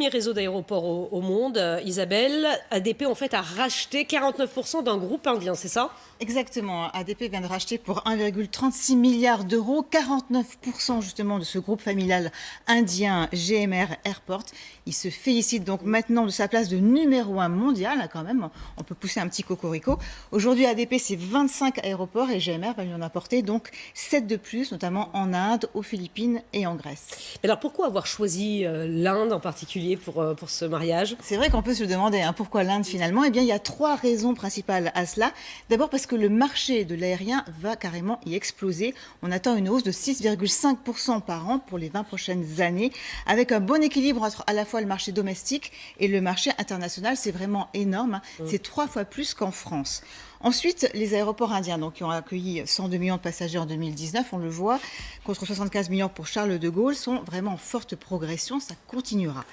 Premier réseau d'aéroports au monde, Isabelle, ADP en fait a racheté 49% d'un groupe indien, c'est ça? Exactement, ADP vient de racheter pour 1,36 milliard d'euros, 49% justement de ce groupe familial indien GMR Airport. Il se félicite donc maintenant de sa place de numéro 1 mondial, quand même, on peut pousser un petit cocorico. Aujourd'hui ADP c'est 25 aéroports et GMR va lui en apporter donc 7 de plus, notamment en Inde, aux Philippines et en Grèce. Mais alors pourquoi avoir choisi l'Inde en particulier pour ce mariage? C'est vrai qu'on peut se demander pourquoi l'Inde finalement. Eh bien, il y a 3 raisons principales à cela. D'abord parce que le marché de l'aérien va carrément y exploser. On attend une hausse de 6,5% par an pour les 20 prochaines années, avec un bon équilibre entre à la fois le marché domestique et le marché international. C'est vraiment énorme. C'est 3 fois plus qu'en France. Ensuite, les aéroports indiens, donc, qui ont accueilli 102 millions de passagers en 2019, on le voit, contre 75 millions pour Charles de Gaulle, sont vraiment en forte progression. Ça continuera.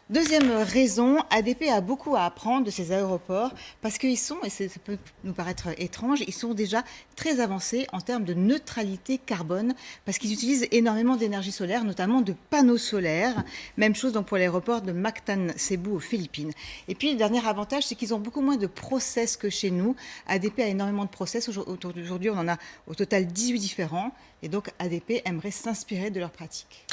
Deuxième raison, ADP a beaucoup à apprendre de ces aéroports parce qu'ils sont, et ça peut nous paraître étrange, ils sont déjà très avancés en termes de neutralité carbone parce qu'ils utilisent énormément d'énergie solaire, notamment de panneaux solaires. Même chose donc pour l'aéroport de Mactan Cebu aux Philippines. Et puis le dernier avantage, c'est qu'ils ont beaucoup moins de process que chez nous. ADP a énormément de process. Aujourd'hui, on en a au total 18 différents. Et donc ADP aimerait s'inspirer de leurs pratiques.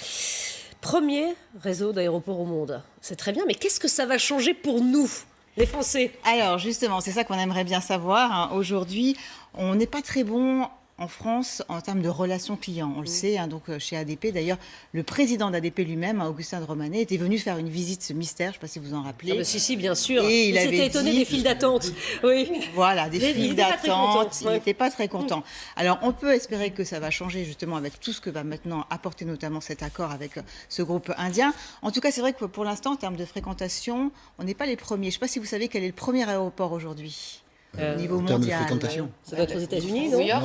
Premier réseau d'aéroports au monde. C'est très bien, mais qu'est-ce que ça va changer pour nous, les Français? Alors justement, c'est ça qu'on aimerait bien savoir. Aujourd'hui, on n'est pas très bon en France en termes de relations clients. On le sait, donc chez ADP. D'ailleurs, le président d'ADP lui-même, Augustin de Romanet, était venu faire une visite mystère, je ne sais pas si vous en rappelez. Ah bah si, bien sûr. Et il s'était étonné des files d'attente. Oui. Voilà, des files d'attente. Il ouais. n'était pas très content. Alors, on peut espérer que ça va changer justement avec tout ce que va maintenant apporter notamment cet accord avec ce groupe indien. En tout cas, c'est vrai que pour l'instant, en termes de fréquentation, on n'est pas les premiers. Je ne sais pas si vous savez quel est le premier aéroport aujourd'hui. Au niveau mondial. De fréquentation. Ça doit être aux États-Unis, non? New York,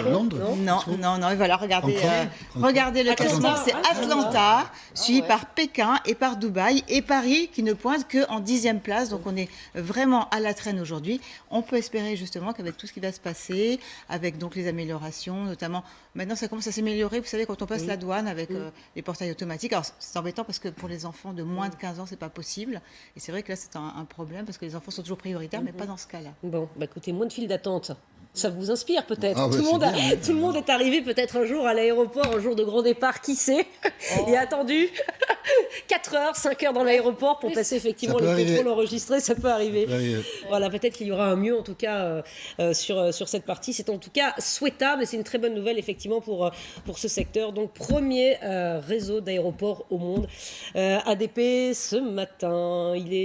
Londres. Non. Et voilà, regardez le classement. C'est Atlanta, suivi par Pékin et par Dubaï et Paris qui ne pointe qu'en 10e place. Donc on est vraiment à la traîne aujourd'hui. On peut espérer justement qu'avec tout ce qui va se passer, avec donc les améliorations, notamment maintenant ça commence à s'améliorer. Vous savez, quand on passe la douane avec les portails automatiques. Alors c'est embêtant parce que pour les enfants de moins de 15 ans, c'est pas possible. Et c'est vrai que là c'est un problème parce que les enfants sont toujours prioritaires, mais pas dans ce cas-là. Bon, bah écoutez, moins de files d'attente. Ça vous inspire peut-être. Ah ouais, tout le monde est arrivé peut-être un jour à l'aéroport, un jour de grand départ, qui sait, et a attendu 4 heures, 5 heures dans l'aéroport pour passer effectivement le contrôle enregistré. Ça peut arriver. Voilà, peut-être qu'il y aura un mieux en tout cas sur cette partie. C'est en tout cas souhaitable et c'est une très bonne nouvelle effectivement pour ce secteur. Donc premier réseau d'aéroports au monde. ADP ce matin, il est